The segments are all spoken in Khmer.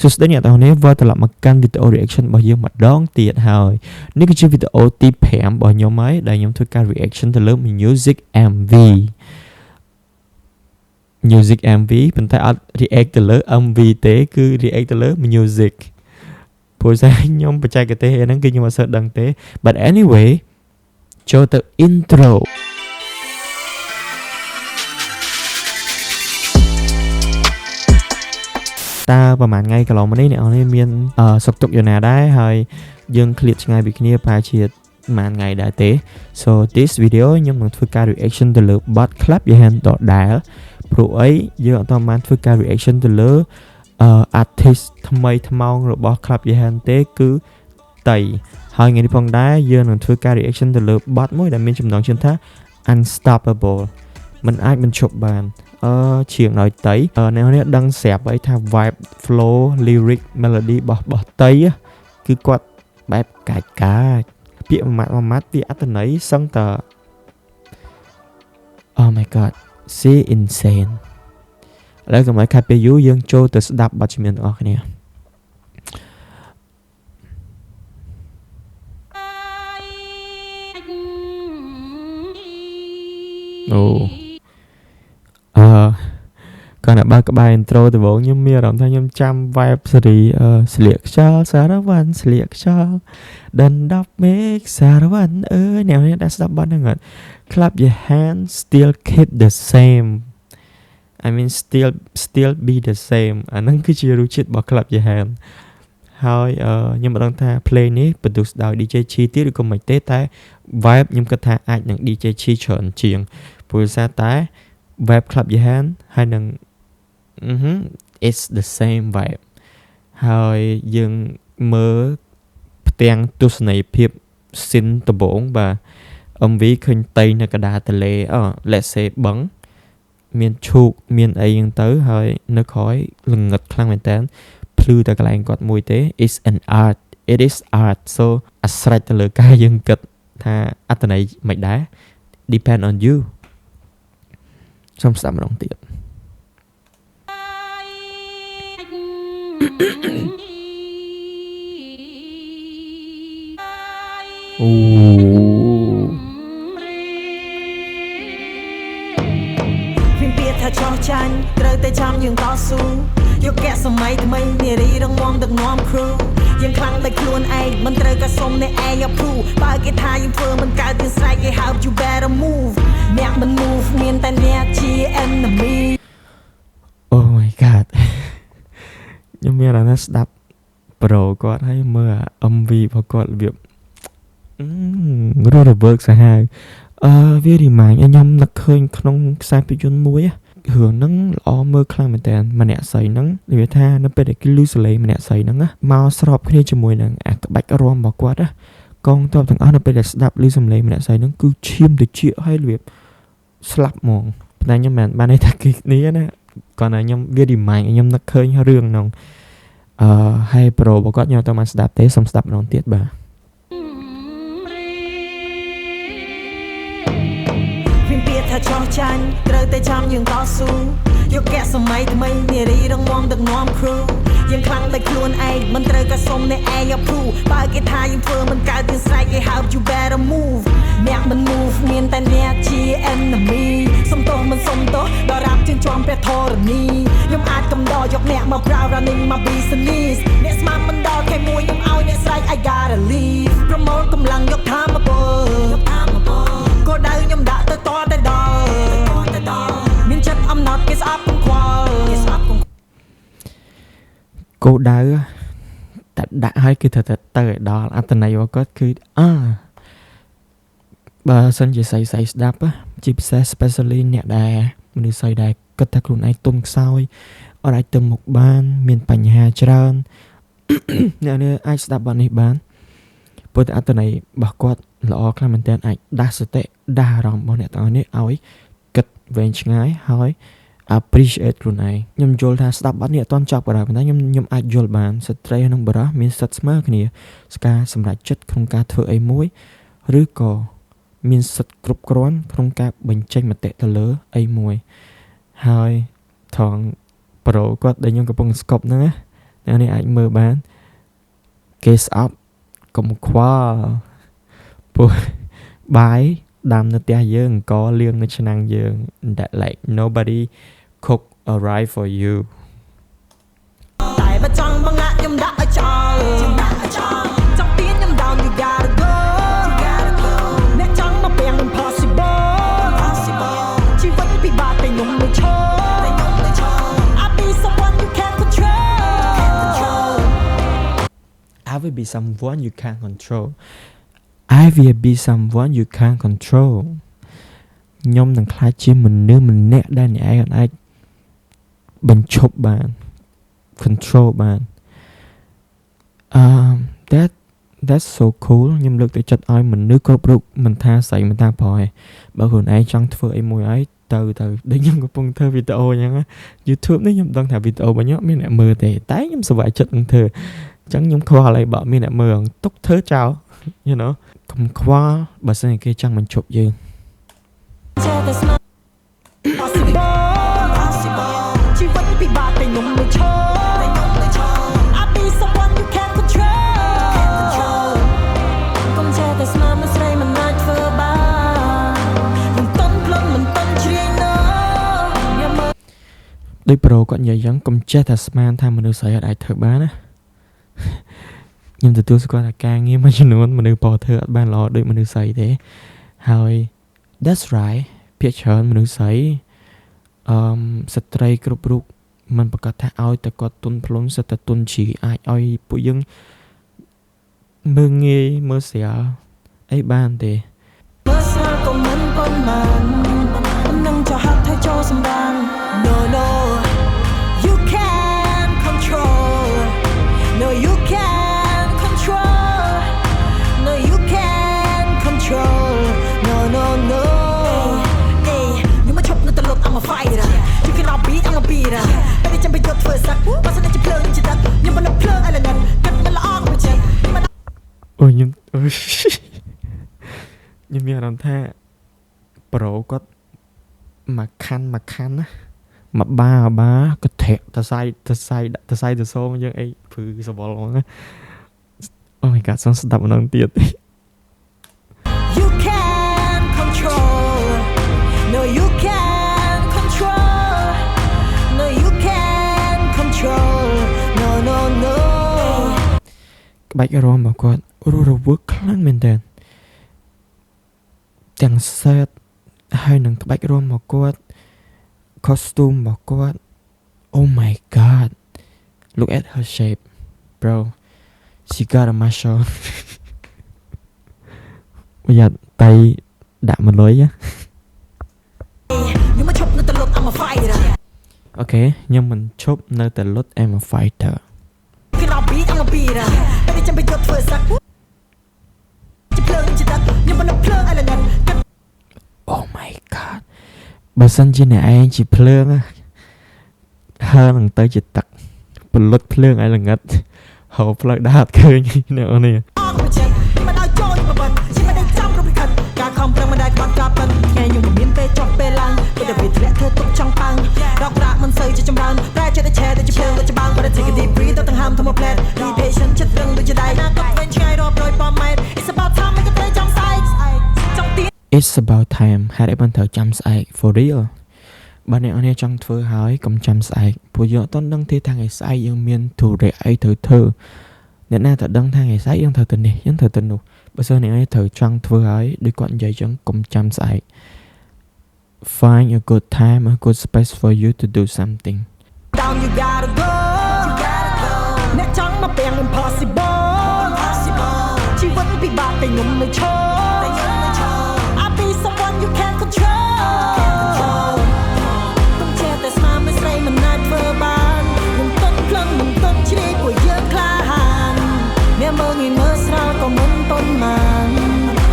សួស្តីអ្នកទាំងអស់គ្នាវិលត្រឡប់មកកាន់វីដេអូ reaction របស់យើងម្ដងទៀតហើយនេះគឺជាវីដេអូទី5របស់ខ្ញុំហើយដែលខ្ញុំធ្វើការ reaction ទៅលើ music MV ប៉ុន្តែអត់ react ទៅលើ MV ទេគឺ react ទៅលើ music ព្រោះតែខ្ញុំបច្ចេកទេសហ្នឹងគឺខ្ញុំអត់សូវដឹងទេ but anyway ចូលទៅ introតើប្រហែលថ្ងៃកន្លងមកនេះអ្នកនរមានសុខទុក្ខយ៉ាងណាដែរហើយយើងឃ្លាតឆ្ងាយពីគ្នាប្រហែលជាប្រហែលថ្ងៃដែរទេ so this video ខ្ញុំនឹងធ្វើការ reaction ទៅលើ bot Clap Your Hands ដដែលព្រោះអីយើងអត់ទាន់បានធ្វើការ reaction ទៅលើartist ថ្មីថ្មោងរបស់ Clap Your Hands ទេគឺតៃហើយថ្ងៃនេះផងដែរយើងនឹងធ្វើការ reaction ទៅលើ bot មួយដែលមានចំណងជើងថា unstoppable มันអាចបញ្ឈប់បានជាងដោយតៃអ្នកនេះដឹងស្រាប់ហើយថា vibe flow lyric melody របស់តៃគឺគាត់បែបកាច់ពាក្យមួយម៉ាត់វាអត្ថន័យសឹងត Oh my god see insane ឥឡូវកុំឲ្យខាត់ពេលយូរយើងចូលទៅស្ដាប់បទចម្រៀងទាំងអស់គ្នាអូគាត់បើក្បែរ intro ដំបូងខ្ញុំមានអារម្មណ៍ថាខ្ញុំចាំ vibe សេរីស្លៀកខ្យល់សារវ៉ាន់ស្លៀកខ្យល់ដណ្ដប់មេឃសារវ៉ាន់អ្នកនេះđãស្ដាប់បទហ្នឹងអត់ Clap your hands still keep the same I mean still be the same អាហ្នឹងគឺជារសជាតិរបស់ Clap your hand ហើយខ្ញុំមិនដឹងថា play នេះ produce ដោយ DJ Chi ទៀតឬក៏មិនទេតែ vibe ខ្ញុំគិតថាអាចនឹង DJ Chi ច្រើនជាងព្រោះសារតែ vibe Clap your hand ហើយនឹងit's the same vibe ហើយយើងមើលផ្ទាំងទស្សនីយភាព scene ដំបូងបាទ MV ឃើញតៃនៅកណ្ដាលទន្លេ let's say បឹងមានឈូកមានអីហ្នឹងទៅហើយនៅក្រោយល្ងឹតខ្លាំងមែនតើភ្លឺតែកន្លែងគាត់មួយទេ is an art it is art so អាស្រេចទៅលើការយើងគិតថាអត្ថន័យមិនដែរ depend on you សូមស្ដាប់ម្ដងទៀតអូវិពាថាចោះចាញ់ត្រូវតែចាំយើងតស៊ូយកកែសម័យថ្មីនារីរងមដឹកនាំ crew យើងខ្លាំងតែខ្លួនឯងមិនត្រូវក៏សុំអ្នកឯង approve បើគេថាយើងធ្វើមិនកើតយើងស្រែកគេហៅ you better move អ្នកមិន move មានតែអ្នកជា enemy Oh my god ខ្ញុំមានអារម្មណ៍ស្ដាប់ pro គាត់ហើយមើល MV របស់គាត់របៀបរស់រវើកសាហាវវា remind ខ្ញុំនឹកឃើញក្នុងខ្សែភាពយន្តមួយរឿងហ្នឹងល្អមើលខ្លាំងមែនតើម្នាក់ស្រីហ្នឹងនិយាយថានៅពេលដែលគេលឺសលេងម្នាក់ស្រីហ្នឹងមកស្របគ្នាជាមួយនឹងអាក្បាច់រាំរបស់គាត់កងទ័ពទាំងអស់នៅពេលដែលស្ដាប់លឺសំឡេងម្នាក់ស្រីហ្នឹងគឺឈាមត្រជាក់ហើយរបៀបស្លាប់ហ្មងប៉ុន្តែខ្ញុំមិនបានន័យថាគេគ្នាណាគាត់ថាខ្ញុំវា remind ខ្ញុំនឹកឃើញរឿងហ្នឹងហើយ pro របស់គាត់ខ្ញុំអត់បានស្ដាប់ទេសូមស្ដាប់ម្ដងទៀតបាទថាចោះចាញ់ត្រូវតែចាំយើងតស៊ូយកកែសម័យថ្មីនារីរងមដឹកនាំ crew យើងខ្លាំងតែខ្លួនឯងមិនត្រូវក៏សុំអ្នកឯង approve បើគេថាយើងធ្វើមិនកើតយើងស្រែកគេហៅ you better move អ្នកមិន move មានតែអ្នកជា enemy សុំទោសមិនសុំទោសដល់រាប់ជាងជាប់ព្រះធរណីខ្ញុំអាចកំដរយកអ្នកមកប្រើ running my business អ្នកស្មានមិនដល់ខែមួយខ្ញុំឲ្យអ្នកស្រែក I gotta leave ប្រមូលកម្លាំងយកធម៌ពលគោលដៅខ្ញុំដាក់ទៅតតែដល់មានចិត្តអំណត់គេស្អប់កុំខ្វល់គោលដៅតែដាក់ឲ្យគេទៅឲ្យដល់អត្ថន័យរបស់គាត់គឺបើសិនជាស្រីស្ដាប់ជាពិសេស especially អ្នកដែលមនុស្សស្រីដែលគិតថាខ្លួនឯងទុនខ្សោយអត់អាចទៅមុខបានមានបញ្ហាច្រើនអ្នកនេះអាចស្ដាប់បទនេះបានព្រោះតែអត្ថន័យរបស់គាត់ល្អខ្លាំងមែនទែនអាចដាស់សតិដាស់អារម្មណ៍របស់អ្នកទាំងអស់នេះឲ្យគិតវែងឆ្ងាយហើយ appreciate ខ្លួនឯងខ្ញុំយល់ថាស្ដាប់បទនេះអត់ទាន់ចប់ក៏ដោយប៉ុន្តែខ្ញុំអាចយល់បានស្ត្រីនិងបុរសមានសិទ្ធិស្មើគ្នាការសម្រេចចិត្តក្នុងការធ្វើអីមួយឬក៏មានសិទ្ធិគ្រប់គ្រាន់ក្នុងការបញ្ចេញមតិទៅលើអីមួយហើយថងប្រូគាត់ដែលខ្ញុំកំពុងស្កប់ហ្នឹង អ្នកនេះអាចមើលបានគេស្អប់កុំខ្វល់ពួកបាយដាំនៅផ្ទះយើងអង្គលាងនៅឆ្នាំងយើង that like nobody cook a right for you តែបើចង់បងណាខ្ញុំដាក់ឲ្យចោលចង់ទៀនខ្ញុំ down you gotta go អ្នកចង់មកពាំង impossible ជីវិតពិបាកតែខ្ញុំមិនឈរ I be someone you can't control I will be someone you can't control I will be someone you can't control ខ្ញុំនឹងក្លាយជាមនុស្សម្នាក់ដែលអ្នកឯងអាចបញ្ឈប់បាន control បាន that's so cool ខ្ញុំលើកទឹកចិត្តឲ្យមនុស្សគ្រប់រូបមិនថាស្រីមិនថាប្រុសឯងបើខ្លួនឯងចង់ធ្វើអីមួយឲ្យទៅដូចខ្ញុំកំពុងធ្វើវីដេអូអញ្ចឹង YouTube នេះខ្ញុំដឹងថាវីដេអូរបស់ខ្ញុំមានអ្នកមើលទេតែខ្ញុំសប្បាយចិត្តនឹងធ្វើអញ្ចឹងខ្ញុំខ្វល់អីបើមានអ្នកមើលទុកធ្វើចោល you know កុំខ្វល់បើសិនជាគេចង់បញ្ឈប់យើង ជីវិតពិបាកតែខ្ញុំមិនឈរ I be someone you can't control កុំចេះតែស្មានស្រីមិនអាចធ្វើបានមិនតន់ភ្លឹងមិនតន់ជ្រៀងណោដូចប្រូគាត់និយាយយ៉ាងកុំចេះតែស្មានថាមនុស្សស្រីអាចធ្វើបានណាខ្ញុំទទួលស្គាល់ថាការងារមួយចំនួនមនុស្សប្រុសធ្វើអត់បានល្អដូចមនុស្សស្រីទេហើយ that's right ភាគច្រើនមនុស្សស្រីស្ត្រីគ្រប់រូបមិនប្រកាសថាឲ្យតែគាត់ទុនភ្លុនសិតតែទុនជ្រីអាចឲ្យពួកយើងមើងងាយមើលស្រាលអីបានទេមើលស្រាលក៏មិនប៉ុន្មាននឹងចោះហាត់ឲ្យចូលសម្រាន No you can't control No you can't control No you can't control No you ma chop នៅទៅលុត I'm a fighter You cannot beat I'm a beater តែចាំទៅយកធ្វើសឹកបើសិនជាភ្លើងជាទឹកខ្ញុំមិនភ្លើងឥឡូវនេះគិតមិនល្អក៏ចេះអូខ្ញុំមានអារម្មណ៍ថាប្រូគាត់មកខាន់ណាមកបាក៏ធាក់ទៅសាយទៅសូមយើងអីព្រឺសវល់ហ្មងណា Oh my god សងស្ដាប់ម្ដងទៀត You can't control No you can't control No you can't control No ក្បាច់រាំរបស់គាត់រស់រវើកខ្លាំងមែនតើទាំងសែតហើយនឹងក្បាច់រាំរបស់គាត់ costume របស់គាត់ Oh my god Look at her shape bro she got a muscle យ៉ាតៃដាក់មកលុយខ្ញុំមិនឈប់នៅតែលុត I'm a fighter អូខេខ្ញុំមិនឈប់នៅតែលុត I'm a fighter ខ្ញុំbeat I'm a beater តែចាំទៅយកធ្វើសឹកជាភ្លើងជាទឹកខ្ញុំមិនភ្លើងឥឡូវនេះ Oh my god បើសិនជាអ្នកឯងជាភ្លើងហើនឹងទៅជាទឹកពលុតភ្លើងឲ្យល្ងិតហៅផ្លូវដើរអត់ឃើញអ្នកនេះមិនឲ្យចូលបបិនជាមិនได้ចាំរំលឹកការខំប្រឹងមិនដែលបាត់ការប៉ិនថ្ងៃខ្ញុំមិនមានពេលចប់ពេលឡើងពេលតែវាធ្លាក់ធ្វើទុកចង់ប៉ាំងរកប្រាក់មិនសូវជាចម្រើនតែចិត្តតែឆែតែជាភ្លើងដូចច្បាំងបើតែ take a deep breath ទៅទាំងហាមធម្មផ្លែត be patient ចិត្តរឹងដូចជាដៃណាក៏វិញឆ្ងាយរាប់រយប៉ម៉ែត្រ It's about time មិនក៏ត្រូវចាំស្អែកចង់ទៀត It's about time ហេតុអីបានត្រូវចាំស្អែក for real បើអ្នកចង់ធ្វើហើយកុំចាំស្អែកព្រោះយើងអត់ដឹងទេថាថ្ងៃស្អែកយើងមានទូរៈអីត្រូវធ្វើអ្នកណាតែដឹងថាថ្ងៃស្អែកយើងត្រូវទៅនេះយើងត្រូវទៅនោះបើសិនអ្នកឯងត្រូវចង់ធ្វើហើយដូចគាត់និយាយចឹងកុំចាំស្អែក Find a good time a good space for you to do something Down you gotta go អ្នកចង់មកពាំង impossible ជីវិតពិបាកតែខ្ញុំមិនឈរ I be someone you can't control កុំចេះតែស្មានមិនស្រីមិនអាចធ្វើបានមិនតន់ភ្លឹងមិនតន់ជ្រាយព្រោះយើងក្លាហានអ្នកមើលងាយមើលស្រាលក៏មិនប៉ុន្មាន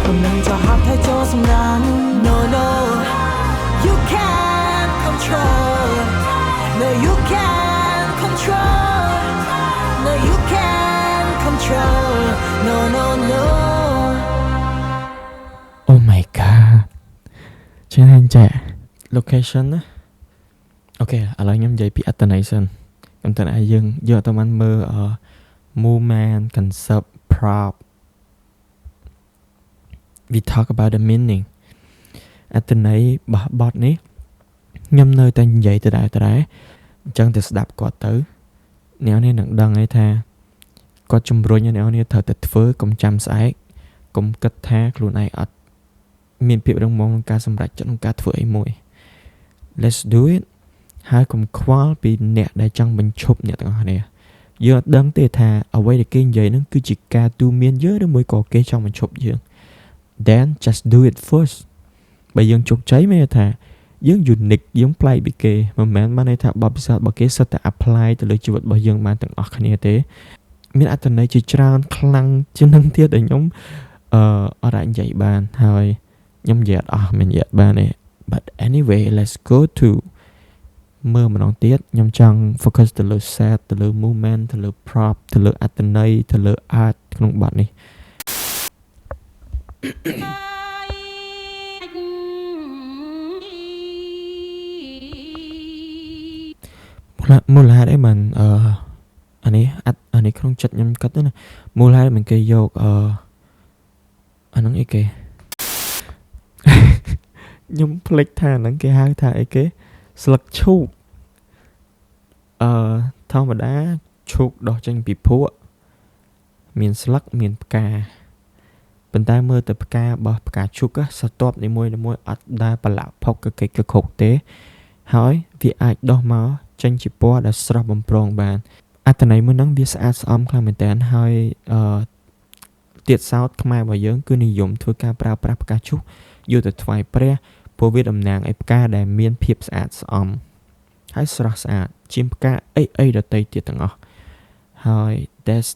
មិននឹងចោះហាត់ឲ្យចូលសម្រាន No you can't control No you can't control No you can't control No Oh my god ចឹងហើយចា location ណាអូខេឥឡូវខ្ញុំនិយាយពីអត្តន័យសិន ខ្ញុំតែយើងយកទៅបានមើលmovement concept prop we talk about the meaning អត្ថន័យរបស់បទនេះខ្ញុំនៅតែនិយាយដដែលអញ្ចឹងទៅស្ដាប់គាត់ទៅអ្នកនេះនឹងដឹងហើយថាគាត់ជំរុញអ្នកនេះត្រូវតែធ្វើកុំចាំស្អែកកុំគិតថាខ្លួនឯងអត់មានភាពរឹងមាំក្នុងការសម្រេចចិត្តក្នុងការធ្វើអីមួយ let's do it ហើយកុំខ្វល់ពីអ្នកដែលចង់បញ្ឈប់អ្នកទាំងអស់គ្នាយើងអត់ដឹងទេថាអ្វីដែលគេនិយាយហ្នឹងគឺជាការទូមានយើងឬមួយក៏គេចង់បញ្ឈប់យើង then just do it first បើយើងជោគជ័យមានន័យថាយើង unique យើងប្លែកពីគេមិនមែនបានន័យថាបបពិសោធន៍របស់គេសិតតែ apply ទៅលើជីវិតរបស់យើងបានទាំងអស់គ្នាទេមានអត្ថន័យជាច្រើនខ្លាំងជាងនឹងទៀតដែលខ្ញុំអត់អាចនិយាយបានហើយខ្ញុំនិយាយអត់មាននិយាយបានទេ but anyway let's go to មើលម្ដងទៀតខ្ញុំចង់ focus ទៅលើ set ទៅលើ movement ទៅលើ prop ទៅលើអត្ថន័យទៅលើ art ក្នុងបទនេះមូលហេតុអីបានអានេះក្នុងចិត្តខ្ញុំគិតទៅណាមូលហេតុមិនគេយកអាហ្នឹងអីគេខ្ញុំភ្លេចថាហ្នឹងគេហៅថាអីគេស្លឹកឈូកធម្មតាឈូកដុះចេញពីភក់មានស្លឹកមានផ្កាប៉ុន្តែមើលទៅផ្ការបស់ផ្កាឈូកស្រទាប់នីមួយអត់ដែលប្រឡាក់ផុកកកិច្ចកខុកទេហើយវាអាចដុះមកចេញជាពណ៌ដែលស្រស់បំព្រងបានអត្ថន័យមួយហ្នឹងវាស្អាតស្អំខ្លាំងមែនតើហើយទៀតសោតខ្មែររបស់យើងគឺនិយមធ្វើការប្រើប្រាស់ផ្កាឈូកយកទៅថ្វាយព្រះព្រោះវាតំណាងឲ្យផ្កាដែលមានភាពស្អាតស្អំហើយស្រស់ស្អាតជាងផ្កាអីដទៃទៀតទាំងអស់ហើយ that's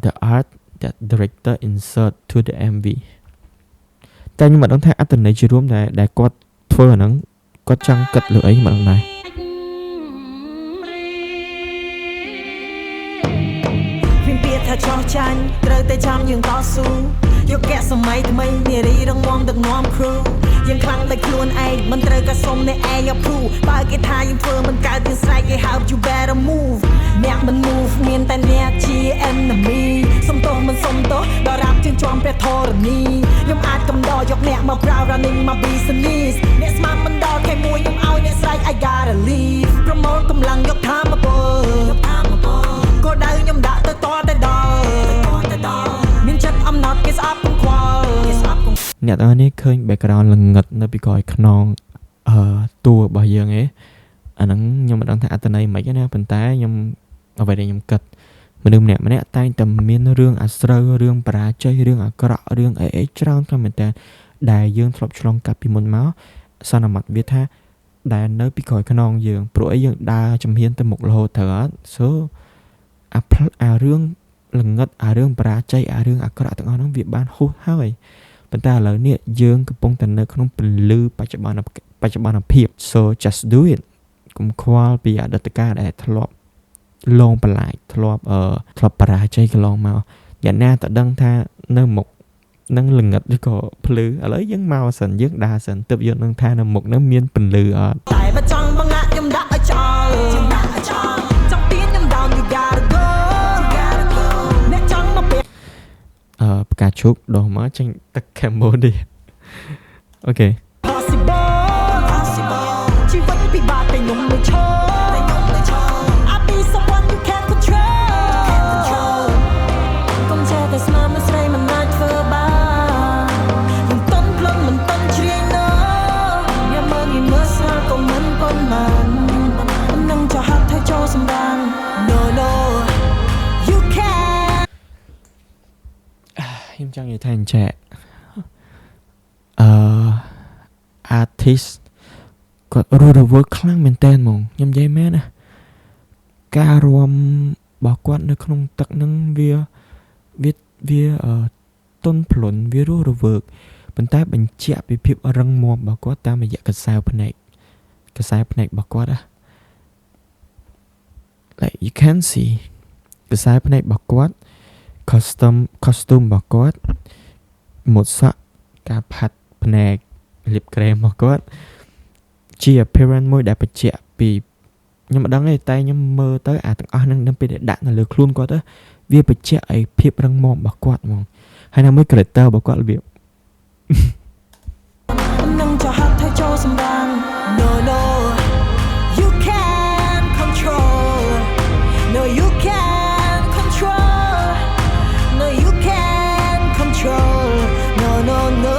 the art that director insert to the MV តែខ្ញុំមិនដឹងថាអត្ថន័យជារួមដែលគាត់ធ្វើអាហ្នឹងគាត់ចង់គិតលើអីមិនដឹងដែរថាចោះចាញ់ត្រូវតែចាំយើងតស៊ូយកកែសម័យថ្មីនារីរងមដឹកនាំ crew យើងខ្លាំងតែខ្លួនឯងមិនត្រូវក៏សុំអ្នកឯង approve បើគេថាយើងធ្វើមិនកើតយើងស្រែកគេហៅ you better move អ្នកមិន move មានតែអ្នកជា enemy សុំទោសមិនសុំទោសដល់រាប់ជាងជាប់ព្រះធរណីខ្ញុំអាចកំដរយកអ្នកមកប្រើ running my business អ្នកស្មានមិនដល់ខែមួយខ្ញុំឲ្យអ្នកស្រែក I gotta leave promote កម្លាំងយកថាមកពលគោលដៅខ្ញុំដាក់ទៅតតែដល់មានចិត្តអំណត់គេស្អប់កុំខ្វល់អ្នកទាំងនេះឃើញ background ល្ងឹតនៅពីក្រោយខ្នងតួរបស់យើងឯងអាហ្នឹងខ្ញុំមិនដឹងថាអត្ថន័យមិនណាប៉ុន្តែខ្ញុំអ្វីដែលខ្ញុំគិតមនុស្សម្នាក់តែងតែមានរឿងអាស្រូវរឿងបរាជ័យរឿងអាក្រក់រឿងអីច្រើនខ្លាំងមែនតើដែលយើងធ្លាប់ឆ្លងកាត់ពីមុនមកសន្មតវាថាដែលនៅពីក្រោយខ្នងយើងព្រោះអីយើងដើរជំហានទៅមុខរហូតត្រូវអត់ so អារឿងល្ងឹតអារឿងបរាជ័យអារឿងអាក្រក់ទាំងអស់ហ្នឹងវាបានហួសហើយប៉ុន្តែឥឡូវនេះយើងកំពុងតែនៅក្នុងពលឺបច្ចុប្បន្នភាព so just do it កុំខ្វល់ពីអតីតកាលដែលធ្លាប់លងបន្លាចធ្លាប់បរាជ័យកន្លងមកយ៉ាងណាតើដឹងថានៅមុខនឹងល្ងឹតឬក៏ភ្លឺឥឡូវយើងមកសិនយើងដើរសិនទើបយើងនឹងថានៅមុខនឹងមានពន្លឺអត់តែបើចង់បង្អាក់ខ្ញុំដាក់ឲ្យចោលចង់ទៀនខ្ញុំ down you gotta go អ្នកចង់មកពេលផ្កាឈូកដុះមកចេញទឹក Cambodia អូខេ possible ជីវិតពិបាកតែខ្ញុំមិនឈរ I be someone you can't control កុំចេះតែស្មានមិនស្រីមិនអាចធ្វើបានមិនតន់ផ្លន់មិនតន់ជ្រាយណាយ៉ាមើលនេះមើលស្រាក៏មិនប៉ុន្មាននឹងចោះហាត់ឲ្យចូលសម្រាន no you can't ខ្ញុំចង់និយាយថាអញ្ចឹងartist គាត់រស់រវើកខ្លាំងមែនតើហ្មងខ្ញុំនិយាយមែនណាការរាំរបស់គាត់នៅក្នុងទឹកហ្នឹងវាទន់ភ្លន់វារស់រវើកប៉ុន្តែបញ្ជាក់ពីភាពរឹងមាំរបស់គាត់តាមរយៈកសែភ្នែករបស់គាត់ណា like you can see កសែភ្នែករបស់គាត់ costume របស់គាត់ម៉ូតសក់ការផាត់ភ្នែក lip cream របស់គាត់ជា appearance មួយដែលបញ្ជាក់ពី ខ្ញុំមិនដឹងទេតែខ្ញុំមើលទៅអាទាំងអស់ហ្នឹងនឹងពេលដែលដាក់នៅលើខ្លួនគាត់ទៅវាបញ្ជាក់ឲ្យភាពរឹងមាំរបស់គាត់ហ្មងហើយនៅមួយ character របស់គាត់របៀប នឹងចោះហាត់ឲ្យចូលសម្រាម No no you can't control No you can't control No you can't control No no no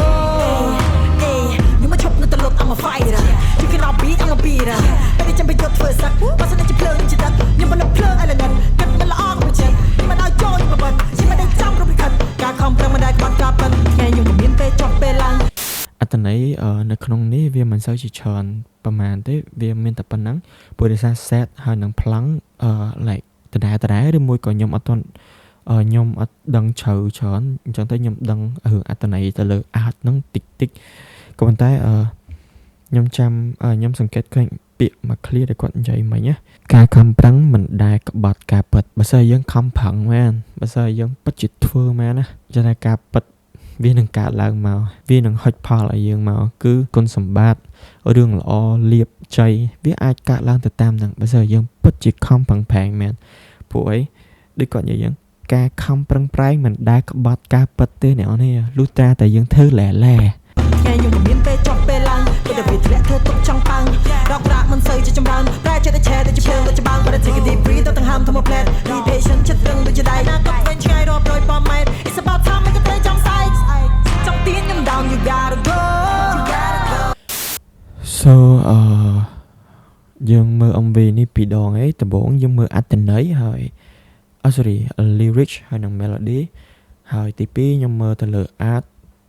Hey ខ្ញុំមកឈប់នៅត្រឡប់ I'm a fighter You cannot beat I'm a beater ពេលចាំពេលយកធ្វើសឹកបើសិនជាភ្លើងជាទឹកខ្ញុំមិនភ្លើងឲ្យល្ងិតគិតមិនល្អមួយចិត្តមិនឲ្យចូលខ្ញុំបិទខ្ញុំមិនได้ចាំរូបិខិតការខំប្រឹងមិនដែលបាត់ការប៉ិនថ្ងៃខ្ញុំមិនមានពេលចប់ពេលឡើង អត្តន័យនៅក្នុងនេះវាមិនសូវជាច្រើនប្រហែលទេវាមានតែប៉ុណ្ណឹងព្រោះដោយសារ set ហើយនឹង ប្លង់like ដដែលឬមួយក៏ខ្ញុំអត់ទាន់ខ្ញុំអត់ដឹងជ្រៅច្រើនអញ្ចឹងទៅខ្ញុំដឹងរឿងអត្តន័យទៅលើ art ហ្នឹងតិចតិចក៏ប៉ុន្តែខ្ញុំចាំខ្ញុំសង្កេតឃើញពាក្យមួយ clear ដែលគាត់និយាយមិញណាការខំប្រឹងមិនដែលក្បត់ការពិតបើសិនយើងខំប្រឹងមែនបើសិនយើងពិតជាធ្វើមែនណាចឹងតែការពិតវានឹងកើតឡើងមកវានឹងហុចផលឲ្យយើងមកគឺគុណសម្បត្តិរឿងល្អលៀបជ័យវាអាចកើតឡើងទៅតាមហ្នឹងបើសិនយើងពិតជាខំប្រឹងប្រែងមែនព្រោះអីដូចគាត់និយាយយ៉ាងការខំប្រឹងប្រែងមិនដែលក្បត់ការពិតទេអ្នកនរលុះត្រាតែយើងធ្វើលែថ្ងៃខ្ញុំមិនមានពេលចប់ពេលឡើងពេលដែលវាធ្លាក់ធ្វើទុកចង់ប៉ាំងដកប្រាក់មិនសូវជាចម្រើនតែចិត្តតែឆែតែជាភ្លើងដូចច្បាំងបើតែ take a deep breath ទៅទាំងហាមធម្ម plate be patient ចិត្តរឹងដូចជាដៃណាក៏វិញឆ្ងាយរាប់រយប៉ម៉ែត្រ It's about time មិនក៏ត្រូវចង់ស្អែកចង់ទៀនខ្ញុំ down you gotta go So យើងមើល MV នេះពីរដងឯងដំបូងយើងមើលអត្ថន័យហើយ sorry lyric ហើយនិង melody ហើយទី2ខ្ញុំមើលទៅលើ art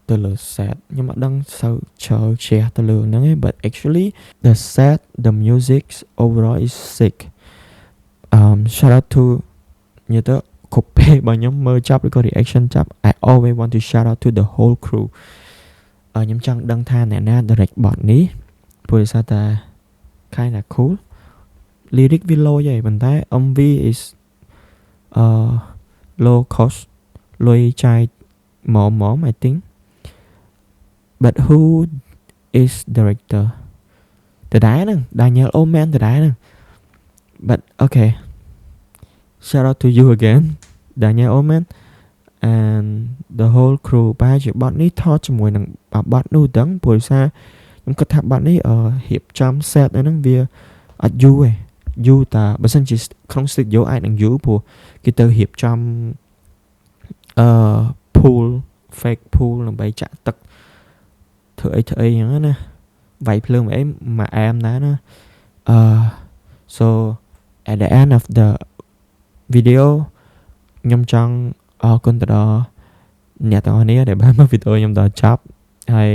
ទៅលើ set ខ្ញុំអត់ដឹងសូវច្រើន share ទៅលើហ្នឹងឯង but actually the set the music overall is sick shout out to ញ៉ាំទៅគ្រប់ពេលបើខ្ញុំមើលចាប់ឬក៏ reaction ចាប់ I always want to shout out to the whole crew ខ្ញុំចង់ដឹងថាអ្នកណា direct បទនេះព្រោះថា kind of cool lyric វា low ហីប៉ុន្តែ MV is low cost លុយចាយម៉ម I think but who is director តដែរហ្នឹង Daniel Oman តដែរហ្នឹង but okay shout out to you again Daniel Oman and the whole crew បែរជាបទនេះថតជាមួយនឹងបទនោះដឹងព្រោះថាខ្ញុំគិតថាបទនេះរៀបចំ set ហ្នឹងវាអត់យូរទេយូរតាបើសិនជាក្នុង studio អាចនឹងយូរព្រោះគេទៅរៀបចំpool fake pool ដើម្បីចាក់ទឹកធ្វើអីហ្នឹងណាវាយភ្លើងអីមកអែមដែរណាso at the end of the video ខ្ញុំចង់អរគុណទៅដល់អ្នកទាំងអស់គ្នាដែលបានមើលវីដេអូខ្ញុំដល់ចប់ហើយ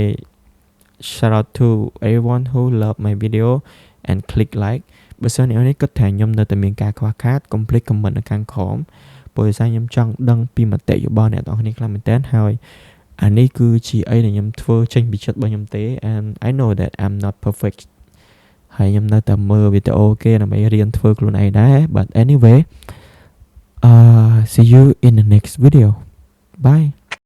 shout out to everyone who love my video and click like បើសិនអ្នកនេះគិតថាខ្ញុំនៅតែមានការខ្វះខាត complete comment នៅខាងក្រោមព្រោះថាខ្ញុំចង់ដឹងពីមតិយោបល់អ្នកទាំងអស់គ្នាខ្លាំងមែនទែនហើយអានេះគឺជាអីដែលខ្ញុំធ្វើចេញពីចិត្តរបស់ខ្ញុំទេ and I know that I'm not perfect ហើយខ្ញុំនៅតែមើលវីដេអូគេដើម្បីរៀនធ្វើខ្លួនឯងដែរ but anyway see you in the next video bye